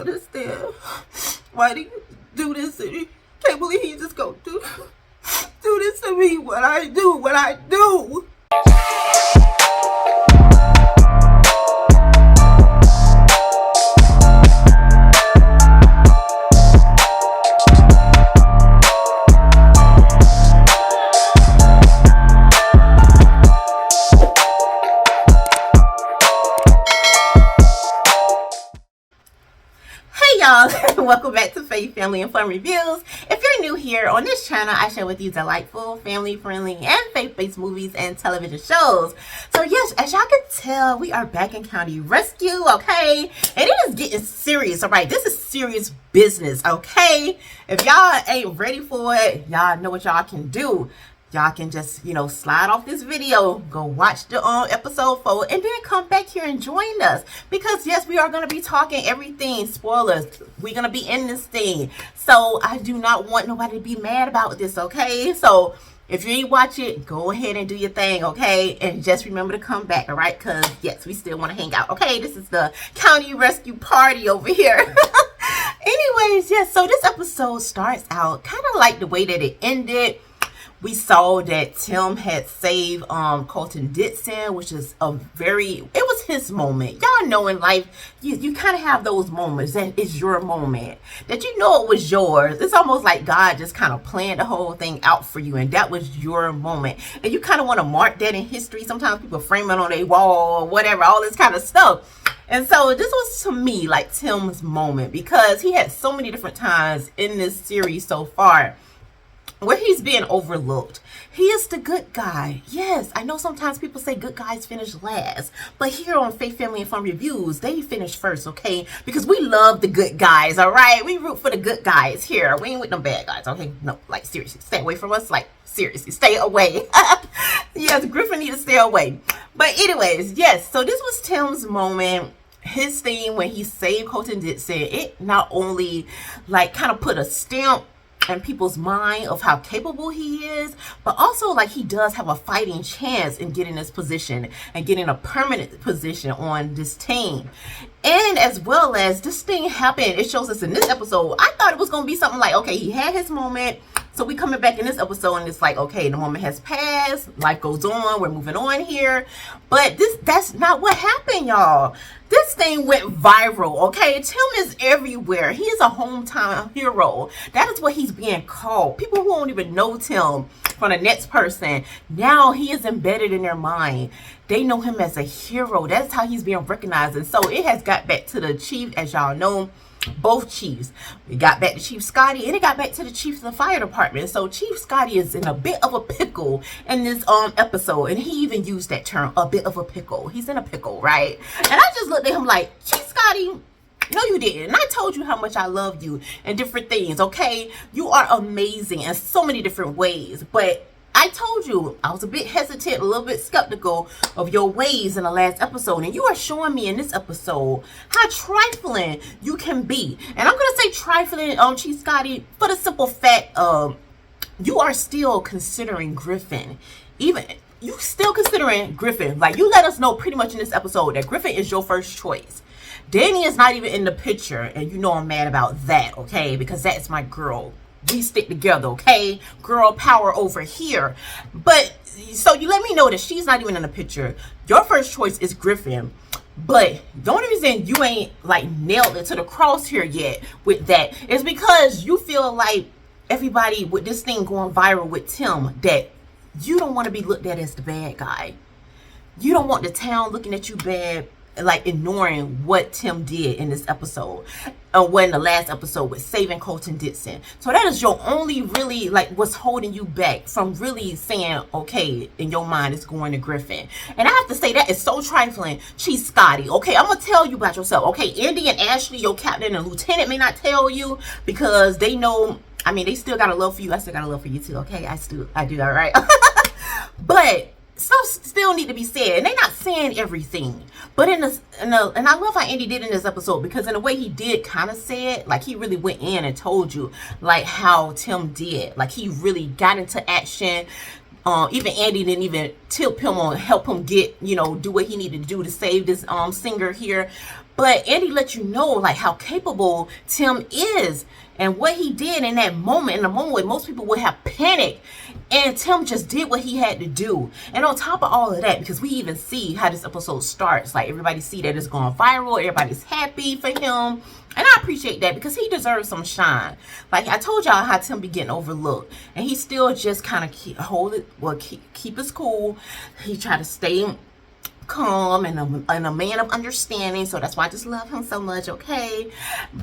Understand why do you do this to me? Can't believe he just go do this to me. What I do. Welcome back to Faith, Family, and Fun Reviews. If you're new here on this channel, I share with you delightful, family-friendly, and faith-based movies and television shows. So yes, as y'all can tell, we are back in County Rescue, okay? And it is getting serious, all right? This is serious business, okay? If y'all ain't ready for it, y'all know what y'all can do. Y'all can just, slide off this video, go watch the episode 4, and then come back here and join us. Because, yes, we are going to be talking everything, spoilers. We're going to be in this thing. So, I do not want nobody to be mad about this, okay? So, if you ain't watch it, go ahead and do your thing, okay? And just remember to come back, all right? Because, yes, we still want to hang out, okay? This is the County Rescue Party over here. Anyways, yes, so this episode starts out kind of like the way that it ended. We saw that Tim had saved Colton Dixon, which is it was his moment. Y'all know in life, you kind of have those moments that it's your moment, that you know it was yours. It's almost like God just kind of planned the whole thing out for you, and that was your moment. And you kind of want to mark that in history. Sometimes people frame it on their wall or whatever, all this kind of stuff. And so this was, to me, like Tim's moment, because he had so many different times in this series so far where he's being overlooked. He is the good guy. Yes, I know sometimes people say good guys finish last, but here on Faith, Family, and Fun Reviews, they finish first, okay? Because we love the good guys, all right? We root for the good guys here. We ain't with them bad guys, okay? No, like, seriously, stay away from us. Like, seriously, stay away. Yes, Griffin need to stay away. But anyways, yes, so this was Tim's moment. His thing when he saved Colton Dixon, it not only, like, kind of put a stamp in people's mind of how capable he is, but also like he does have a fighting chance in getting this position and getting a permanent position on this team. And as well as this thing happened, it shows us in this episode. I thought it was going to be something like, okay, he had his moment, so we coming back in this episode and it's like, okay, the moment has passed, life goes on, we're moving on here. But that's not what happened, y'all. This thing went viral, okay? Tim is everywhere. He is a hometown hero. That is what he's being called. People who don't even know Tim from the next person, now he is embedded in their mind. They know him as a hero. That's how he's being recognized. And so it has got back to the chief, as y'all know, both chiefs. It got back to Chief Scotty, and it got back to the chief of the fire department. So Chief Scotty is in a bit of a pickle in this episode, and he even used that term, a bit of a pickle. He's in a pickle, right? And I just looked at him like, Chief Scotty, no, you didn't. And I told you how much I love you and different things, okay? You are amazing in so many different ways, but I told you I was a bit hesitant, a little bit skeptical of your ways in the last episode. And you are showing me in this episode how trifling you can be. And I'm going to say trifling, Chief Scotty, for the simple fact of you are still considering Griffin. Even you still considering Griffin. Like, you let us know pretty much in this episode that Griffin is your first choice. Danny is not even in the picture. And you know I'm mad about that, okay? Because that's my girl. We stick together, okay? Girl power over here. But so you let me know that she's not even in the picture. Your first choice is Griffin. But the only reason you ain't like nailed it to the cross here yet with that is because you feel like everybody with this thing going viral with Tim, that you don't want to be looked at as the bad guy. You don't want the town looking at you bad, like ignoring what Tim did in this episode, or in the last episode with saving Colton Dixon. So that is your only really, like, what's holding you back from really saying, okay, in your mind it's going to Griffin. And I have to say that is so trifling, Chief Scotty. Okay, I'm gonna tell you about yourself. Okay, Andy and Ashley, your captain and lieutenant, may not tell you because they know, I mean, they still got a love for you. I still got a love for you too, okay? I do, all right? But stuff still need to be said, and they're not saying everything. But and I love how Andy did in this episode, because in a way he did kind of say it, like he really went in and told you like how Tim did, like he really got into action. Even Andy didn't even tip him on, help him get, do what he needed to do to save this singer here. But Andy let you know like how capable Tim is and what he did in that moment, in the moment where most people would have panicked. And Tim just did what he had to do. And on top of all of that, because we even see how this episode starts, like everybody see that it's going viral, everybody's happy for him. And I appreciate that because he deserves some shine. Like I told y'all how Tim be getting overlooked. And he still just kind of keep his cool. He try to stay calm and a man of understanding, so that's why I just love him so much. Okay,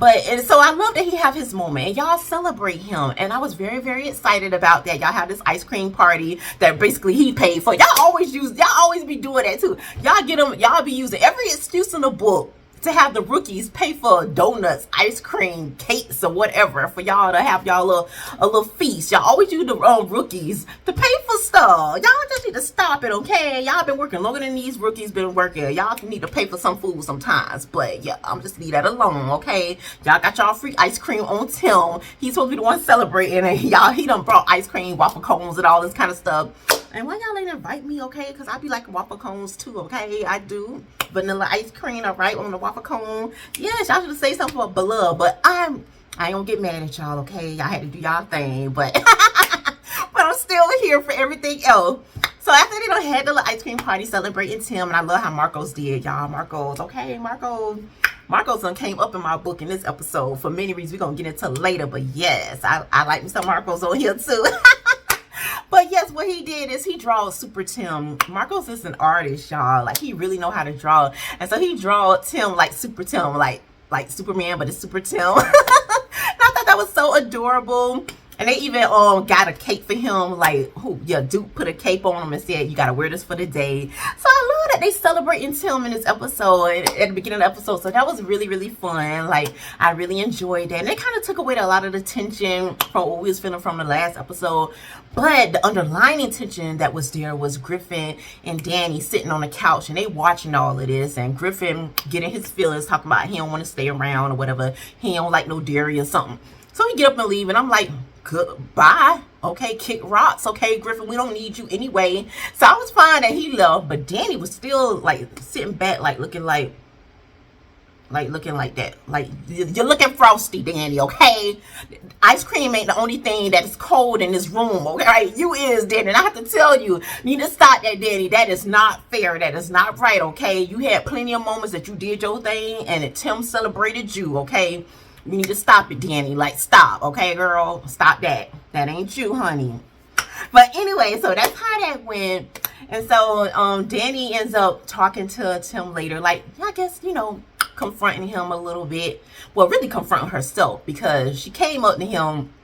and so I love that he have his moment and y'all celebrate him, and I was very, very excited about that. Y'all have this ice cream party that basically he paid for. Y'all always be doing that too. Y'all be using every excuse in the book to have the rookies pay for donuts, ice cream, cakes, or whatever for y'all to have y'all a little feast. Y'all always use the rookies to pay for stuff. Y'all just need to stop it, okay? Y'all been working longer than these rookies been working. Y'all need to pay for some food sometimes. But yeah, I'm just leave that alone, okay? Y'all got y'all free ice cream on Tim. He's supposed to be the one celebrating, and he done brought ice cream, waffle cones, and all this kind of stuff. And why y'all ain't invite me, okay? Because I be like waffle cones too, okay? I do. Vanilla ice cream, all right, on the waffle cone. Yes, y'all should say something for beloved, but I ain't gonna get mad at y'all, okay? Y'all had to do y'all thing, but but I'm still here for everything else. So after they done had the little ice cream party celebrating Tim, and I love how Marcos did, y'all. Marcos done came up in my book in this episode for many reasons we're gonna get into later, but yes, I like me some Marcos on here too. But yes, what he did is he draws Super Tim. Marcos is an artist, y'all. Like, he really know how to draw. And so he draw Tim like Super Tim, like Superman, but it's Super Tim. And I thought that was so adorable. And they even got a cape for him. Like, Duke put a cape on him and said, you got to wear this for the day. So I love that they celebrating Tim in this episode, at the beginning of the episode. So that was really, really fun. Like, I really enjoyed that. And it kind of took away a lot of the tension from what we was feeling from the last episode. But the underlying tension that was there was Griffin and Danny sitting on the couch, and they watching all of this. And Griffin getting his feelings, talking about he don't want to stay around or whatever. He don't like no dairy or something. So he get up and leave, and I'm like, goodbye. Okay, kick rocks. Okay, Griffin, we don't need you anyway. So I was fine that he left, but Danny was still like sitting back, like looking like that. Like, you're looking frosty, Danny, okay? Ice cream ain't the only thing that is cold in this room, okay? Right? You is, Danny, and I have to tell you, you need to stop that, Danny. That is not fair. That is not right, okay? You had plenty of moments that you did your thing, and that Tim celebrated you, okay? You need to stop it, Danny. Like, stop, okay, girl? Stop that. That ain't you, honey. But anyway, so that's how that went. And so Danny ends up talking to Tim later. Like, I guess, confronting him a little bit. Well, really confronting herself, because she came up to him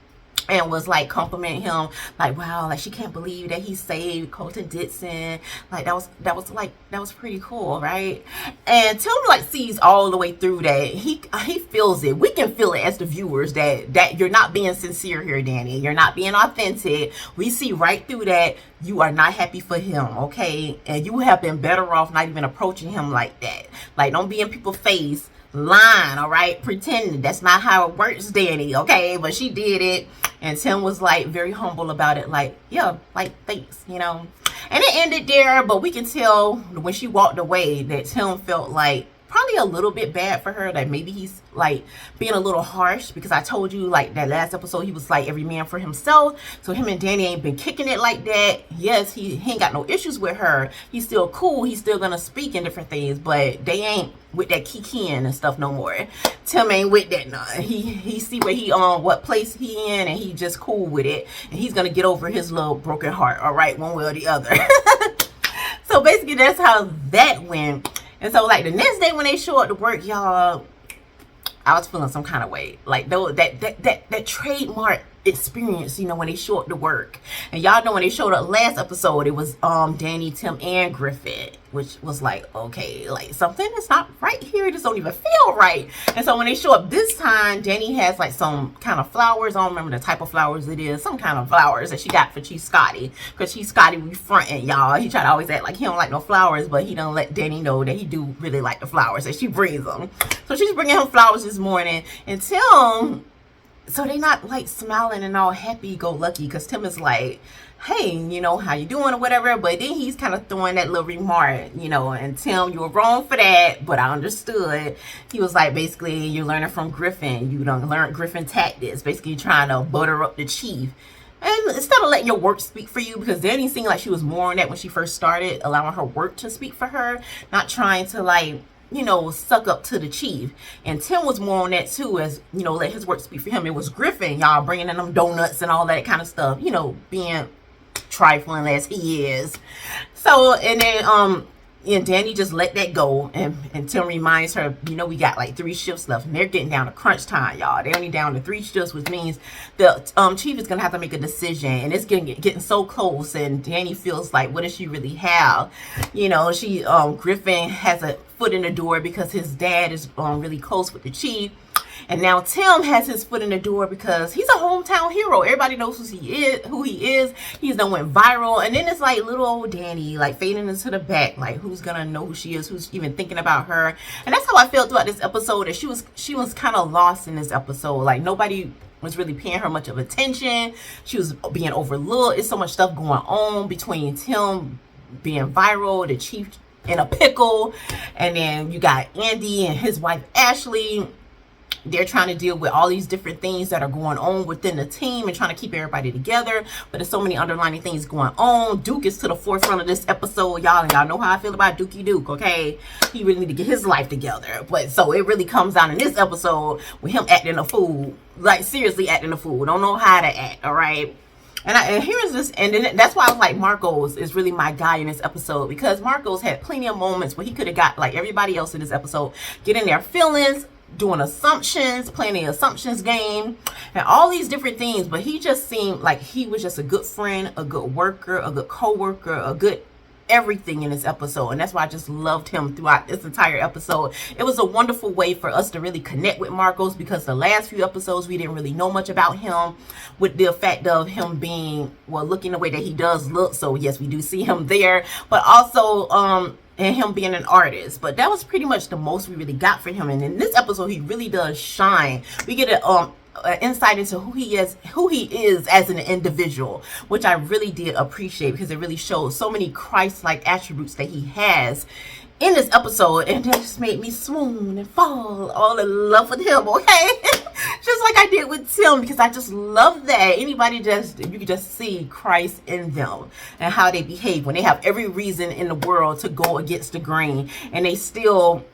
and was like complimenting him, like, wow, like she can't believe that he saved Colton Dixon. Like that was pretty cool, right? And Tim like sees all the way through that. He feels it. We can feel it as the viewers that you're not being sincere here, Danny. You're not being authentic. We see right through that. You are not happy for him, okay? And you have been better off not even approaching him like that. Like, don't be in people's face lying, all right? Pretending. That's not how it works, Danny, okay? But she did it. And Tim was like very humble about it, like, yeah, like, thanks, And it ended there, but we can tell when she walked away that Tim felt like probably a little bit bad for her, that maybe he's like being a little harsh, because I told you like that last episode he was like every man for himself. So him and Danny ain't been kicking it like that. Yes, he ain't got no issues with her. He's still cool. He's still gonna speak in different things, but they ain't with that kikiing and stuff no more. Tim ain't with that none. He see where he what place he in, and he just cool with it, and he's gonna get over his little broken heart, all right, one way or the other. So basically that's how that went. And so like the next day when they show up to work, y'all, I was feeling some kind of way. Like that trademark experience, when they show up to work. And y'all know when they showed up last episode, it was Danny, Tim, and Griffin, which was like, okay, like something is not right here. This don't even feel right. And so when they show up this time, Danny has like some kind of flowers. I don't remember the type of flowers it is. Some kind of flowers that she got for Chief Scotty, because Chief Scotty be fronting, y'all. He try to always act like he don't like no flowers, but he don't let Danny know that he do really like the flowers, that she brings them. So she's bringing him flowers this morning, and Tim so they not like smiling and all happy go lucky, because Tim is like, hey, how you doing or whatever. But then he's kind of throwing that little remark, and Tim, you were wrong for that, but I understood. He was like, basically, you're learning from Griffin. You done learned Griffin tactics, basically trying to butter up the chief. And instead of letting your work speak for you, because Danny seemed like she was more on that when she first started, allowing her work to speak for her, not trying to like, suck up to the chief. And Tim was more on that too, as, let his work speak for him. It was Griffin, y'all, bringing in them donuts and all that kind of stuff, being trifling as he is. So, and then, and Danny just let that go, and Tim reminds her, we got like 3 shifts left, and they're getting down to crunch time, y'all. They're only down to 3 shifts, which means the chief is gonna have to make a decision, and it's getting so close. And Danny feels like, what does she really have? She Griffin has a foot in the door because his dad is really close with the chief. And now Tim has his foot in the door because he's a hometown hero. Everybody knows who he is. He's done went viral. And then it's like little old Danny, like fading into the back. Like, who's gonna know who she is? Who's even thinking about her? And that's how I felt throughout this episode. That she was kind of lost in this episode. Like, nobody was really paying her much of attention. She was being overlooked. It's so much stuff going on between Tim being viral, the chief in a pickle, and then you got Andy and his wife Ashley. They're trying to deal with all these different things that are going on within the team and trying to keep everybody together. But there's so many underlying things going on. Duke is to the forefront of this episode, y'all. And y'all know how I feel about Dookie Duke, okay? He really need to get his life together. But so it really comes down in this episode with him acting a fool. Like, seriously acting a fool. Don't know how to act, all right? And here's this, and then that's why I was like, Marcos is really my guy in this episode, because Marcos had plenty of moments where he could have got, like everybody else in this episode, getting their feelings, doing assumptions, playing the assumptions game, and all these different things. But he just seemed like he was just a good friend, a good worker, a good co-worker, a good everything in this episode. And that's why I just loved him throughout this entire episode. It was a wonderful way for us to really connect with Marcos, because the last few episodes we didn't really know much about him, with the effect of him being, well, looking the way that he does look. So yes, we do see him there, but also and him being an artist. But that was pretty much the most we really got from him. And in this episode, he really does shine. We get an insight into who he is as an individual, which I really did appreciate, because it really shows so many Christ-like attributes that he has in this episode, and that just made me swoon and fall all in love with him, okay? Just like I did with Tim, because I just love that anybody you can just see Christ in them and how they behave when they have every reason in the world to go against the grain, and they still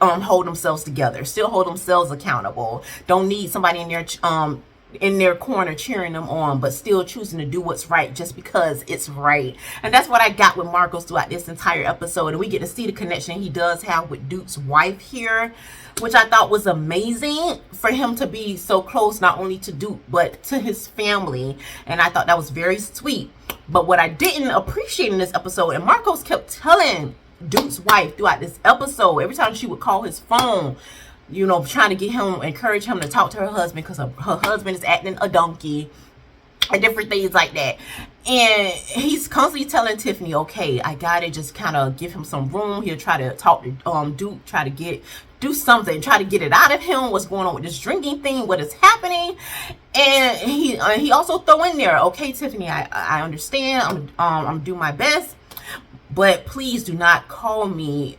hold themselves together, still hold themselves accountable, don't need somebody in their corner cheering them on, but still choosing to do what's right just because it's right. And that's what I got with Marcos throughout this entire episode. And we get to see the connection he does have with Duke's wife here, which I thought was amazing, for him to be so close, not only to Duke, but to his family. And I thought that was very sweet. But what I didn't appreciate in this episode, and Marcos kept telling Duke's wife throughout this episode, every time she would call his phone, trying to get him, encourage him to talk to her husband, because her husband is acting a donkey and different things like that. And he's constantly telling Tiffany, okay, I gotta just kind of give him some room. He'll try to talk to Duke, try to do something, try to get it out of him, what's going on with this drinking thing, what is happening. And he also throw in there, okay, Tiffany, I understand, I'm doing my best, but please do not call me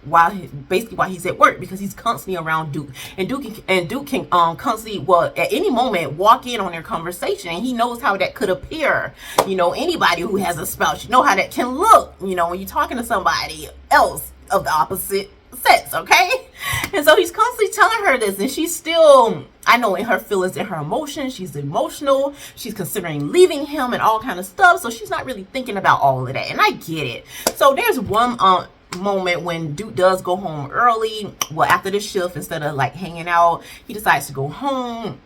while he's at work, because he's constantly around Duke, and Duke can constantly, well, at any moment walk in on their conversation, and he knows how that could appear. Anybody who has a spouse, how that can look, when you're talking to somebody else of the opposite sex, okay? And so he's constantly telling her this, and she's still, I know, in her feelings, in her emotions, she's emotional, she's considering leaving him and all kind of stuff, so she's not really thinking about all of that, and I get it. So there's one moment when Duke does go home early, well, after the shift, instead of like hanging out, he decides to go home.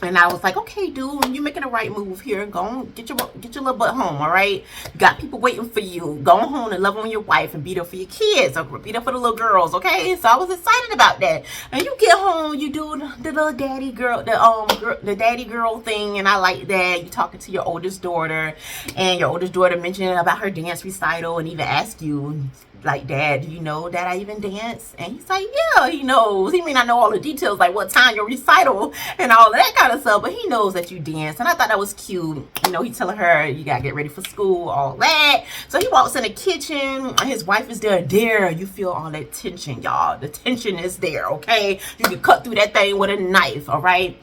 And I was like, okay, dude, you're making the right move here. Go on, get your little butt home, all right? You got people waiting for you. Go home and love on your wife and be there for your kids, or be there for the little girls, okay? So I was excited about that. And you get home, you do the little daddy girl, the daddy girl thing, and I like that. You talking to your oldest daughter, and your oldest daughter mentioning about her dance recital, and even ask you, like, Dad, do you know that I even dance? And he's like, yeah, he knows. He may not know all the details, like what time your recital and all of that kind of stuff, but he knows that you dance. And I thought that was cute. You know, he telling her, you gotta get ready for school, all that. So he walks in the kitchen, and his wife is there. There, you feel all that tension, y'all. The tension is there, okay? You can cut through that thing with a knife, all right?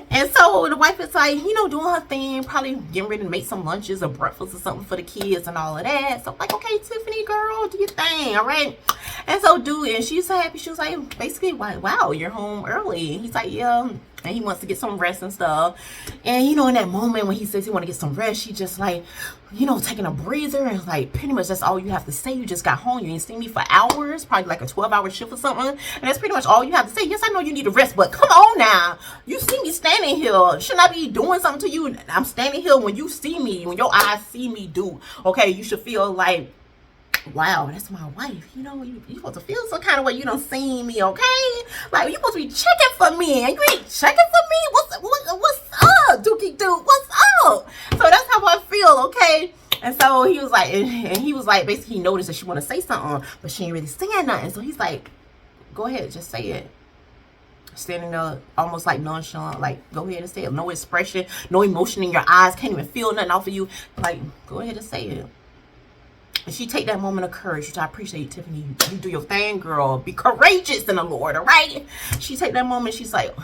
And so the wife is like, you know, doing her thing, probably getting ready to make some lunches or breakfast or something for the kids and all of that. So I'm like, okay, Tiffany, girl, do your thing, all right? And so and she's so happy. She was like, basically, wow, you're home early. And he's like, yeah. And he wants to get some rest and stuff. And, you know, in that moment when he says he want to get some rest, she just like, you know, taking a breather. And like, pretty much that's all you have to say. You just got home. You ain't seen me for hours, probably like a 12-hour shift or something. And that's pretty much all you have to say. Yes, I know you need a rest, but come on now. You see me standing here. Shouldn't I be doing something to you? I'm standing here when you see me, when your eyes see me do. Okay, you should feel like, wow, that's my wife. You know, you supposed to feel some kind of way. You don't see me, okay? Like, you supposed to be checking for me, and you ain't checking for me? What's up, Dookie Dude? What's up? So that's how I feel, okay? And so he was like, and he was like, basically he noticed that she want to say something, but she ain't really saying nothing. So he's like, go ahead, just say it. Standing there almost like nonchalant, like, go ahead and say it. No expression, no emotion in your eyes, can't even feel nothing off of you. Like, go ahead and say it. And she take that moment of courage, which I appreciate, Tiffany. You do your thing, girl. Be courageous in the Lord, all right? She take that moment. She's like,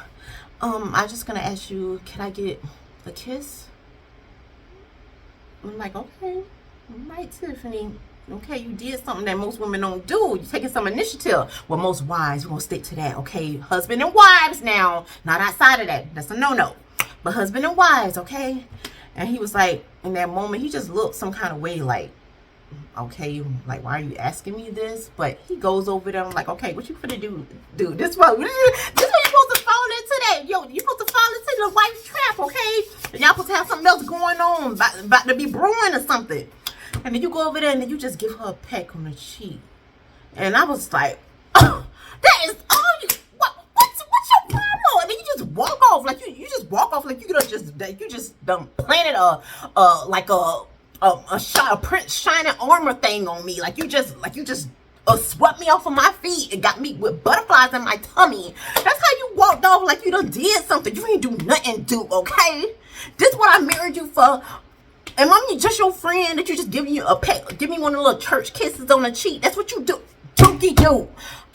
I'm just going to ask you, can I get a kiss? I'm like, okay. All right, Tiffany. Okay, you did something that most women don't do. You're taking some initiative. Well, most wives, we're going to stick to that, okay? Husband and wives now. Not outside of that. That's a no-no. But husband and wives, okay? And he was like, in that moment, he just looked some kind of way like, okay, like, why are you asking me this? But he goes over there. I'm like, okay, what you finna do? Dude, this what you supposed to fall into that. Yo, you supposed to fall into the wife's trap, okay? And y'all supposed to have something else going on, about to be brewing or something. And then you go over there and then you just give her a peck on the cheek. And I was like, oh, that is all you, what's your problem? And then you just walk off, like you just walk off like you just done planted a Prince shining armor thing on me. Like you just swept me off of my feet and got me with butterflies in my tummy. That's how you walked off, like you done did something. You ain't do nothing, dude, okay? This what I married you for. And I'm just your friend that you just giving you a peck. Give me one of the little church kisses on the cheek. That's what you do. Dookie do.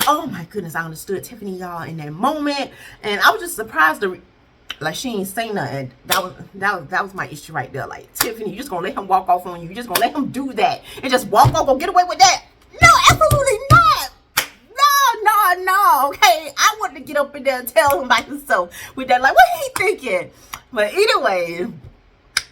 Oh my goodness, I understood Tiffany, y'all, in that moment. And I was just surprised to like she ain't say nothing. That was my issue right there. Like, Tiffany, you just gonna let him walk off on you. You just gonna let him do that and just walk off, go get away with that? No, absolutely not. No. Okay, I wanted to get up in there and tell him by himself with that. Like, what he thinking? But anyway,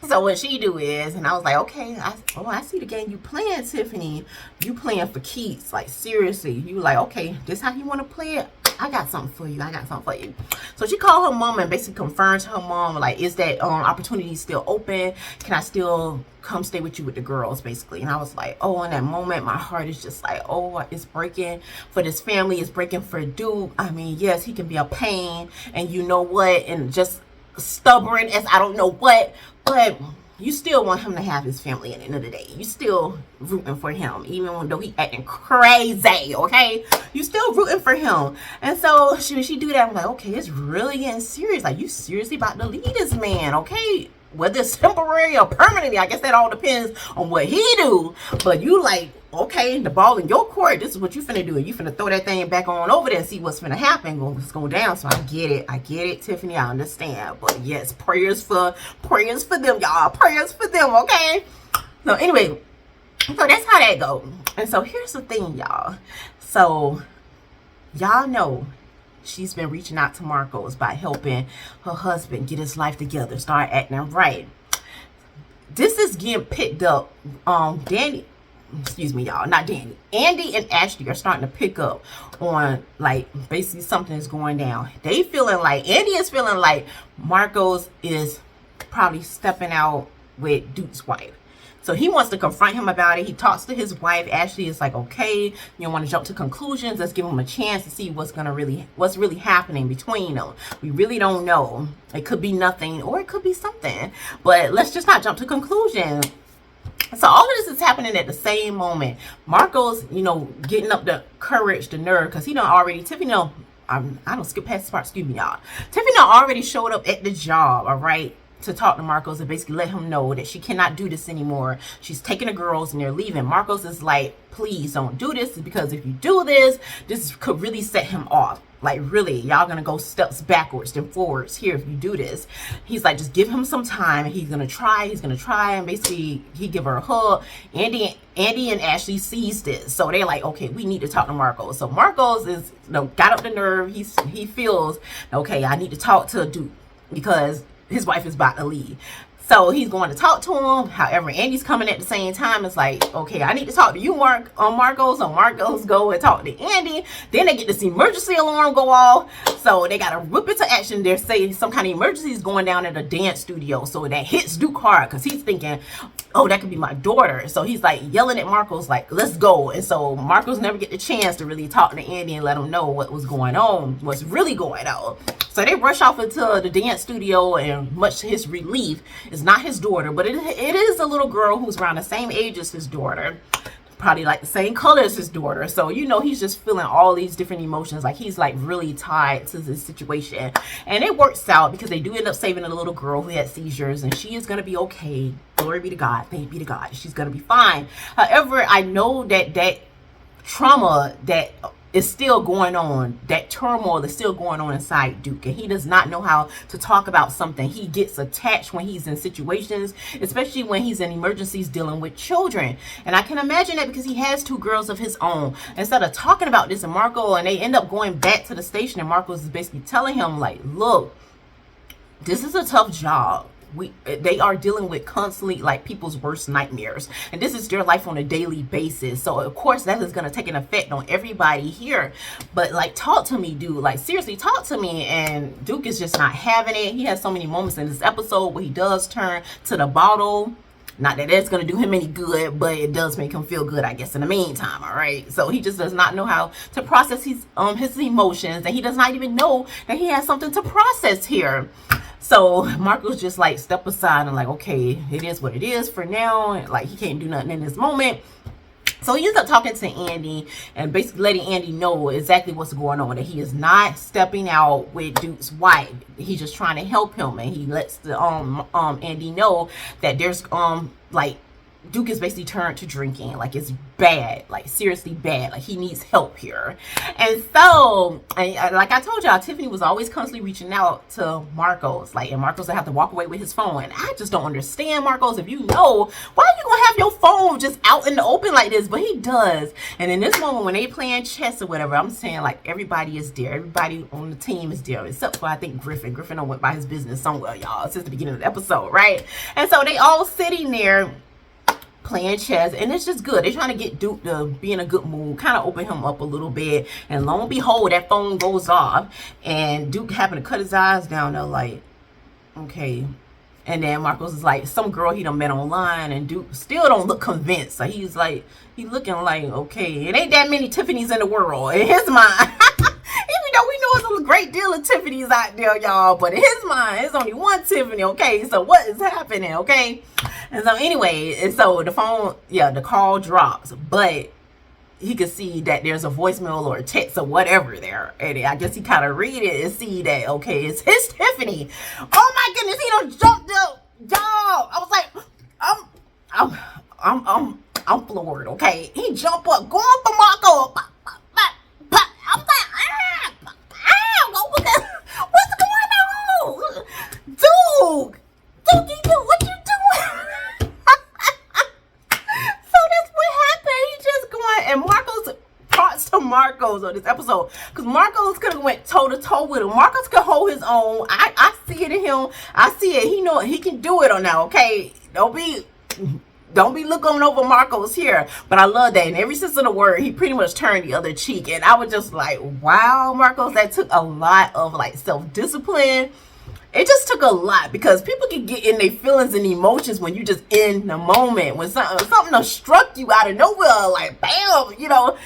so what she do is, and I was like, okay, I see the game you playing, Tiffany. You playing for keeps, like seriously. You like, okay, this how you want to play it? I got something for you. So she called her mom and basically confirmed to her mom, like, is that opportunity still open? Can I still come stay with you with the girls, basically? And I was like, oh, in that moment, my heart is just like, oh, it's breaking for this family. It's breaking for Duke. I mean, yes, he can be a pain, and you know what, and just stubborn as I don't know what, but you still want him to have his family at the end of the day. You still rooting for him, even though he acting crazy, okay? You still rooting for him. And so she do that. I'm like, okay, it's really getting serious. Like, you seriously about to leave this man, okay? Whether it's temporary or permanently, I guess that all depends on what he do. But you like, okay, the ball in your court, this is what you finna do. You finna throw that thing back on over there and see what's finna happen, what's going down. So I get it, Tiffany, I understand. But yes, prayers for them, y'all. Prayers for them, okay? So anyway, so that's how that goes. And so here's the thing, y'all. So y'all know she's been reaching out to Marcos by helping her husband get his life together, start acting right. This is getting picked up. Andy and Ashley are starting to pick up on, like, basically something is going down. Andy is feeling like Marcos is probably stepping out with Duke's wife. So he wants to confront him about it. He talks to his wife. Ashley is like, okay, you don't want to jump to conclusions. Let's give him a chance to see what's really happening between them. We really don't know. It could be nothing or it could be something. But let's just not jump to conclusions. So all of this is happening at the same moment. Marco's, getting up the courage, the nerve, because he done already, Tiffany, I don't skip past this part, excuse me, y'all. Tiffany done already showed up at the job, all right, to talk to Marcos and basically let him know that she cannot do this anymore. She's taking the girls and they're leaving. Marcos is like, please don't do this, because if you do this, this could really set him off. Like, really, y'all gonna go steps backwards than forwards here if you do this. He's like, just give him some time. He's gonna try, and basically he give her a hug. Andy and Ashley sees this, so they're like, okay, we need to talk to Marcos. So Marcos is, got up the nerve. He feels, okay, I need to talk to Duke because his wife is about to leave. So he's going to talk to him. However, Andy's coming at the same time. It's like, okay, I need to talk to you, Marcos. So Marcos go and talk to Andy. Then they get this emergency alarm go off. So they got to whip into action. They're saying some kind of emergency is going down at a dance studio. So that hits Duke hard because he's thinking, oh, that could be my daughter. So he's like yelling at Marcos like, let's go. And so Marcos never get the chance to really talk to Andy and let him know what was going on, what's really going on. So they rush off into the dance studio, and much to his relief, it's not his daughter, but it is a little girl who's around the same age as his daughter, probably like the same color as his daughter. So he's just feeling all these different emotions, like he's like really tied to this situation. And it works out because they do end up saving a little girl who had seizures, and she is going to be okay. Glory be to God. Thank be to God. She's going to be fine. However, I know that trauma that is still going on, that turmoil is still going on inside Duke, and he does not know how to talk about something. He gets attached when he's in situations, especially when he's in emergencies dealing with children. And I can imagine that because he has 2 girls of his own. Instead of talking about this, and they end up going back to the station, and Marcos is basically telling him like, look, this is a tough job. They are dealing with constantly like people's worst nightmares, and this is their life on a daily basis. So of course that is going to take an effect on everybody here. But like, talk to me, dude. Like, seriously, talk to me. And Duke is just not having it. He has so many moments in this episode where he does turn to the bottle. Not that it's going to do him any good, but it does make him feel good, I guess, in the meantime. All right. So he just does not know how to process his emotions, and he does not even know that he has something to process here. So Marcos just like step aside and like, okay, it is what it is for now. Like, he can't do nothing in this moment. So he ends up talking to Andy and basically letting Andy know exactly what's going on, that he is not stepping out with Duke's wife. He's just trying to help him, and he lets the Andy know that there's like, Duke is basically turned to drinking. Like, it's bad, like seriously bad. Like, he needs help here. And so, like I told y'all, Tiffany was always constantly reaching out to Marcos. Like, and Marcos would have to walk away with his phone. And I just don't understand, Marcos, if you know, why are you gonna have your phone just out in the open like this? But he does. And in this moment when they playing chess or whatever, I'm saying like everybody is there. Everybody on the team is there, except for I think Griffin. Griffin went by his business somewhere, y'all, since the beginning of the episode, right? And so they all sitting there playing chess, and it's just good. They're trying to get Duke to be in a good mood, kind of open him up a little bit. And lo and behold, that phone goes off, and Duke happened to cut his eyes down. They're like, okay. And then Marcos is like, some girl he done met online, and Duke still don't look convinced. So he's like, he's looking like, okay, it ain't that many Tiffany's in the world in his mind. Even though we know it's a great deal of Tiffany's out there, y'all, but in his mind, it's only one Tiffany, okay? So what is happening, okay? And so anyway, and so the phone, the call drops, but he could see that there's a voicemail or a text or whatever there. And I guess he kind of read it and see that, okay, it's his Tiffany. Oh my goodness, he done jumped up, y'all. I was like, I'm floored, okay? He jumped up, going for Marco. I was like, what's going on? Dude, what you doing? So that's what happened. He just going, and Marcos props to Marcos on this episode, because Marcos could have went toe to toe with him. Marcos could hold his own. I see it in him. I see it. He know he can do it on now. Okay, don't be looking over Marcos here. But I love that. In every sense of the word, he pretty much turned the other cheek. And I was just like, wow, Marcos, that took a lot of like self-discipline. It just took a lot, because people can get in their feelings and emotions when you just in the moment. When something struck you out of nowhere, like bam, you know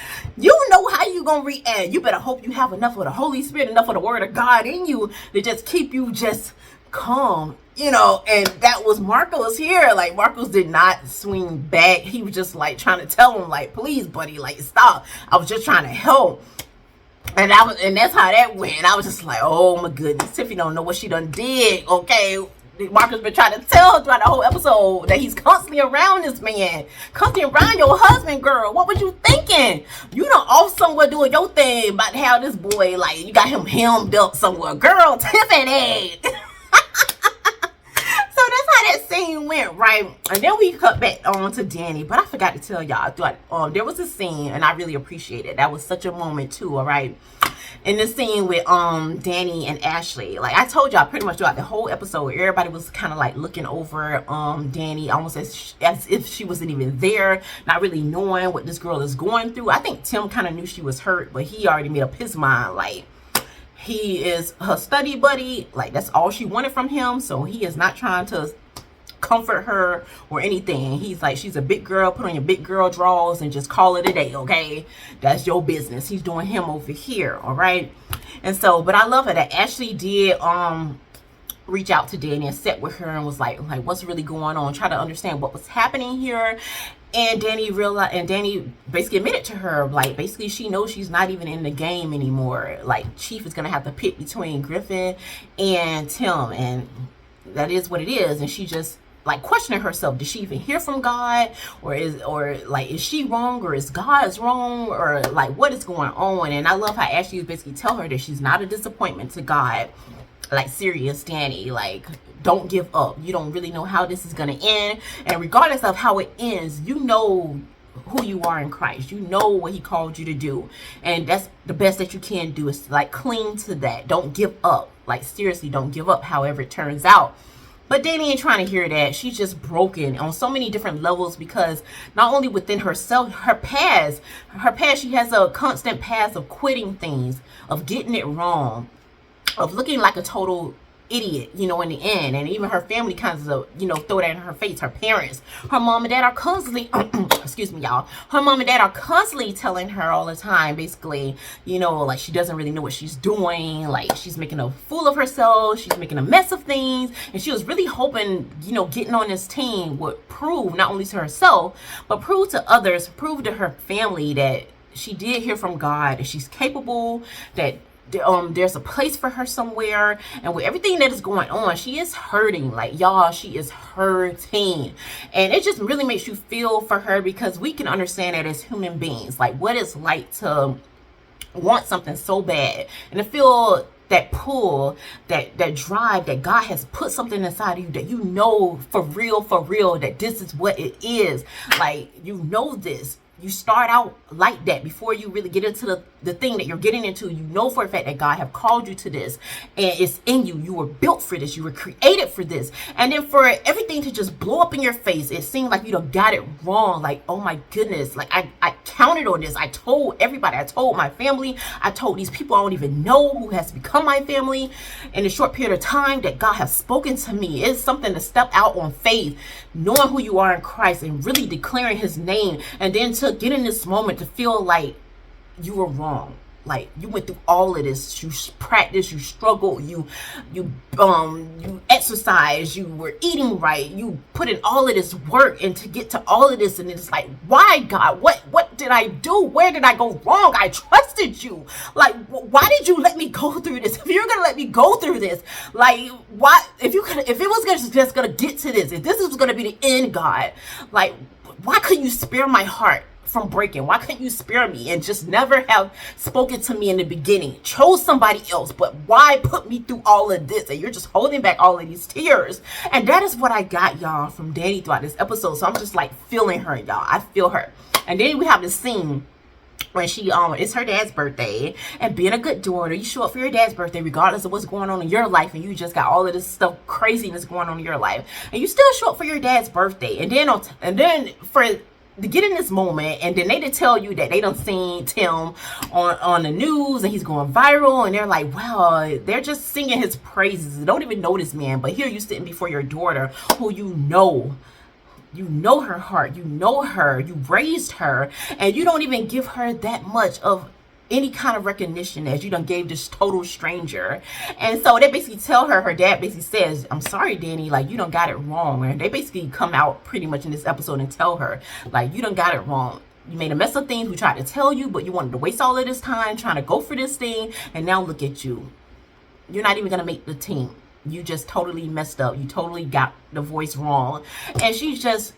how you gonna react. You better hope you have enough of the Holy Spirit, enough of the Word of God in you to just keep you just calm, and that was Marcos here. Like, Marcos did not swing back. He was just like trying to tell him, like, please, buddy, like, stop. I was just trying to help. And that's how that went. I was just like, oh my goodness, Tiffany don't know what she done did. Okay, Marcus been trying to tell her throughout the whole episode that he's constantly around this man, constantly around your husband, girl. What was you thinking? You done off somewhere doing your thing, about to have this boy, like, you got him hemmed up somewhere, girl. Tiffany. So that's how that scene went, right? And then we cut back on to Danny. But I forgot to tell y'all, there was a scene, and I really appreciate it. That was such a moment too, all right? In the scene with Danny and Ashley, like I told y'all, pretty much throughout the whole episode, everybody was kind of like looking over Danny almost as if she wasn't even there, not really knowing what this girl is going through. I think Tim kind of knew she was hurt, but he already made up his mind, like, he is her study buddy. Like, that's all she wanted from him. So he is not trying to comfort her or anything. He's like, she's a big girl, put on your big girl drawers and just call it a day, okay? That's your business. He's doing him over here, all right? And so, but I love it that Ashley did reach out to Danny and sit with her and was like what's really going on, try to understand what was happening here. And Danny realized, and Danny basically admitted to her, like, basically she knows she's not even in the game anymore. Like, Chief is gonna have to pick between Griffin and Tim, and that is what it is. And she just like questioning herself, did she even hear from God, or is she wrong, or is God wrong, or like what is going on? And I love how Ashley basically tell her that she's not a disappointment to God. Like, serious, Danny, like, don't give up. You don't really know how this is going to end. And regardless of how it ends, you know who you are in Christ. You know what he called you to do. And that's the best that you can do, is like cling to that. Don't give up. Like, seriously, don't give up however it turns out. But Danny ain't trying to hear that. She's just broken on so many different levels, because not only within herself, her past, she has a constant past of quitting things, of getting it wrong, of looking like a total idiot, in the end. And even her family kind of, throw that in her face. Her parents, her mom and dad are constantly, excuse me, y'all. Her mom and dad are constantly telling her all the time, basically, like she doesn't really know what she's doing. Like, she's making a fool of herself. She's making a mess of things. And she was really hoping, getting on this team would prove not only to herself, but prove to others, prove to her family that she did hear from God, that she's capable, that there's a place for her somewhere. And with everything that is going on, she is hurting. Like, y'all, she is hurting. And it just really makes you feel for her, because we can understand that as human beings, like what it's like to want something so bad and to feel that pull, that drive, that God has put something inside of you that for real that this is what it is. Like, this. You start out like that before you really get into the thing that you're getting into. You know for a fact that God have called you to this, and it's in you. You were built for this. You were created for this. And then for everything to just blow up in your face, it seemed like you done got it wrong. Like, oh my goodness. Like, I counted on this. I told everybody. I told my family. I told these people I don't even know who has become my family in a short period of time that God has spoken to me. It's something to step out on faith, knowing who you are in Christ and really declaring his name, and then to get in this moment to feel like you were wrong. Like, you went through all of this, you practiced, you struggled, you exercised, you were eating right, you put in all of this work, and to get to all of this, and it's like, why, God? What did I do? Where did I go wrong? I trusted you. Like, why did you let me go through this? If you're gonna let me go through this, like, why? If it was just gonna get to this, if this was gonna be the end, God, like, why couldn't you spare my heart from breaking? Why couldn't you spare me and just never have spoken to me in the beginning? Chose somebody else, but why put me through all of this? And you're just holding back all of these tears. And that is what I got, y'all, from Danny throughout this episode. So I'm just like feeling her, y'all. I feel her. And then we have this scene when she it's her dad's birthday, and being a good daughter, you show up for your dad's birthday regardless of what's going on in your life, and you just got all of this stuff, craziness going on in your life, and you still show up for your dad's birthday. And then for to get in this moment, and then they to tell you that they done seen Tim on the news and he's going viral, and they're like, well, they're just singing his praises. They don't even know this man, but here you sitting before your daughter, who you know her heart, you know her, you raised her, and you don't even give her that much of any kind of recognition as you done gave this total stranger. And so they basically tell her, her dad basically says, I'm sorry, Danny, like, you done got it wrong. And they basically come out pretty much in this episode and tell her, like, you done got it wrong. You made a mess of things. We tried to tell you, but you wanted to waste all of this time trying to go for this thing. And now look at you. You're not even going to make the team. You just totally messed up. You totally got the voice wrong. And she's just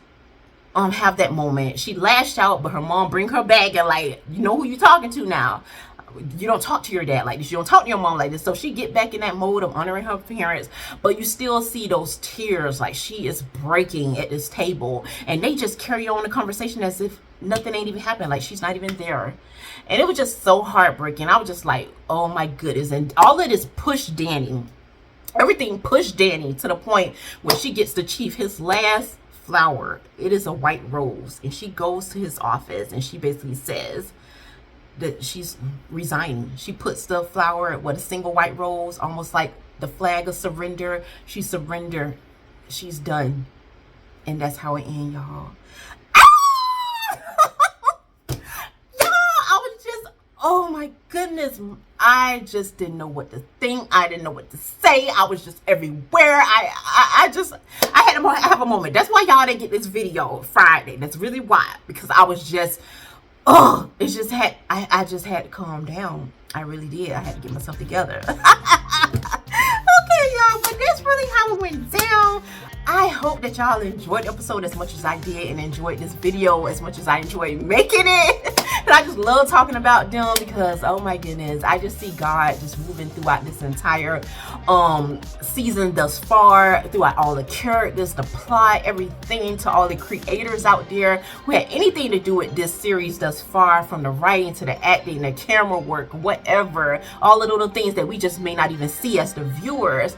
have that moment. She lashed out, but her mom bring her back and like, you know who you talking to now. You don't talk to your dad like this. You don't talk to your mom like this. So she get back in that mode of honoring her parents, but you still see those tears, like she is breaking at this table, and they just carry on the conversation as if nothing ain't even happened, like she's not even there. And it was just so heartbreaking. I was just like, oh my goodness. And all of this pushed Danny. Everything pushed Danny to the point where she gets to Chief his last flower. It is a white rose, and she goes to his office and she basically says that she's resigning. She puts the flower with a single white rose, almost like the flag of surrender. She surrendered. She's done. And that's how it ends, y'all. Oh my goodness, I just didn't know what to think. I didn't know what to say. I was just everywhere. I had to have a moment. That's why y'all didn't get this video Friday. That's really why, because I was just, I just had to calm down. I really did. I had to get myself together. Okay, y'all, but that's really how it went down. I hope that y'all enjoyed the episode as much as I did, and enjoyed this video as much as I enjoyed making it. And I just love talking about them because, oh my goodness, I just see God just moving throughout this entire season thus far, throughout all the characters, the plot, everything, to all the creators out there who had anything to do with this series thus far, from the writing to the acting, the camera work, whatever, all the little things that we just may not even see as the viewers.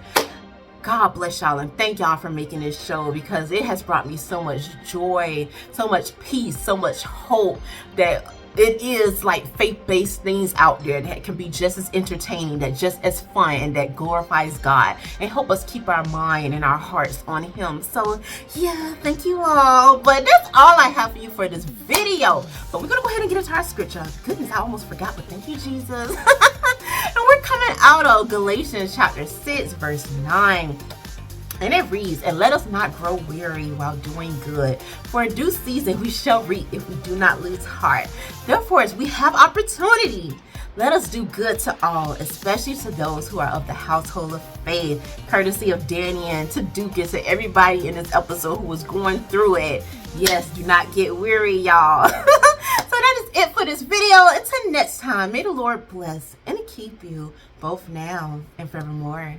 God bless y'all, and thank y'all for making this show, because it has brought me so much joy, so much peace, so much hope, that it is like faith-based things out there that can be just as entertaining, that just as fun, and that glorifies God and help us keep our mind and our hearts on Him. So yeah, thank you all. But that's all I have for you for this video. But we're gonna go ahead and get into our scripture. Goodness, I almost forgot, but thank you, Jesus. And we're coming out of Galatians chapter 6, verse 9. And it reads, and let us not grow weary while doing good, for in due season we shall reap if we do not lose heart. Therefore, as we have opportunity, let us do good to all, especially to those who are of the household of faith. Courtesy of Danny and to Dukas and everybody in this episode who was going through it. Yes, do not get weary, y'all. So that is it for this video. Until next time, may the Lord bless and keep you both now and forevermore.